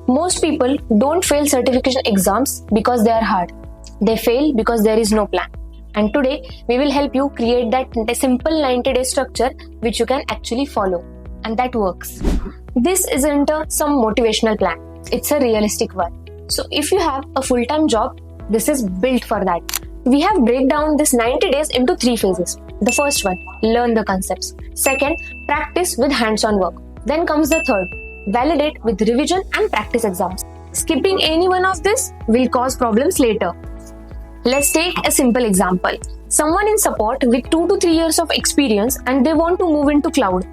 Most people don't fail certification exams because they are hard. They fail because there is no plan. And today, we will help you create that simple 90-day structure which you can actually follow. And that works. This isn't some motivational plan. It's a realistic one. So if you have a full-time job, this is built for that. We have break down this 90 days into 3 phases. The first one, learn the concepts. Second, practice with hands-on work. Then comes the third, validate with revision and practice exams. Skipping any one of this will cause problems later. Let's take a simple example. Someone in support with 2 to 3 years of experience and they want to move into cloud.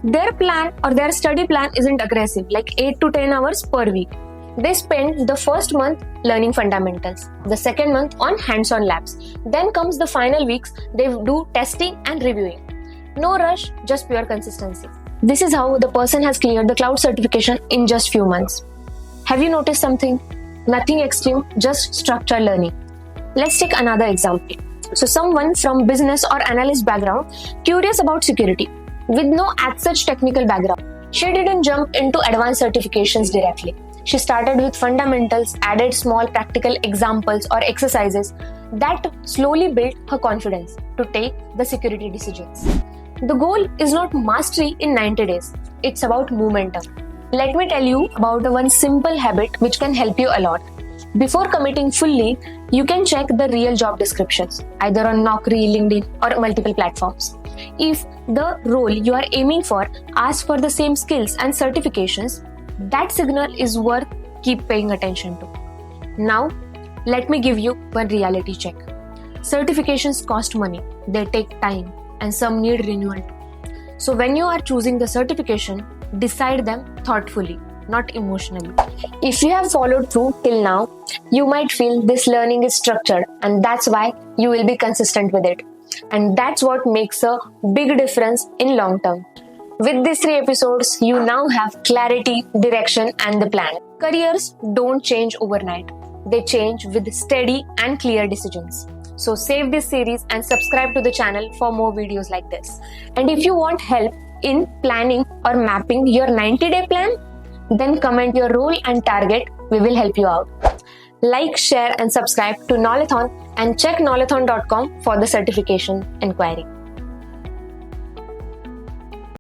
Their plan or their study plan isn't aggressive, like 8 to 10 hours per week. They spend the first month learning fundamentals, the second month on hands-on labs. Then comes the final weeks, they do testing and reviewing. No rush, just pure consistency. This is how the person has cleared the cloud certification in just few months. Have you noticed something? Nothing extreme, just structured learning. Let's take another example. So someone from business or analyst background, curious about security, with no as such technical background. She didn't jump into advanced certifications directly. She started with fundamentals, added small practical examples or exercises that slowly built her confidence to take the security decisions. The goal is not mastery in 90 days. It's about momentum. Let me tell you about the one simple habit which can help you a lot. Before committing fully, you can check the real job descriptions, either on Naukri, LinkedIn, or multiple platforms. If the role you are aiming for asks for the same skills and certifications, that signal is worth keep paying attention to. Now, let me give you one reality check. Certifications cost money, they take time, and some need renewal too. So when you are choosing the certification, decide them thoughtfully, not emotionally. If you have followed through till now, you might feel this learning is structured, and that's why you will be consistent with it. And that's what makes a big difference in long term. With these 3 episodes, you now have clarity, direction, and the plan. Careers don't change overnight. They change with steady and clear decisions. So save this series and subscribe to the channel for more videos like this. And if you want help in planning or mapping your 90-day plan, then comment your role and target. We will help you out. Like, share, and subscribe to Knowlathon and check knowlathon.com for the certification inquiry.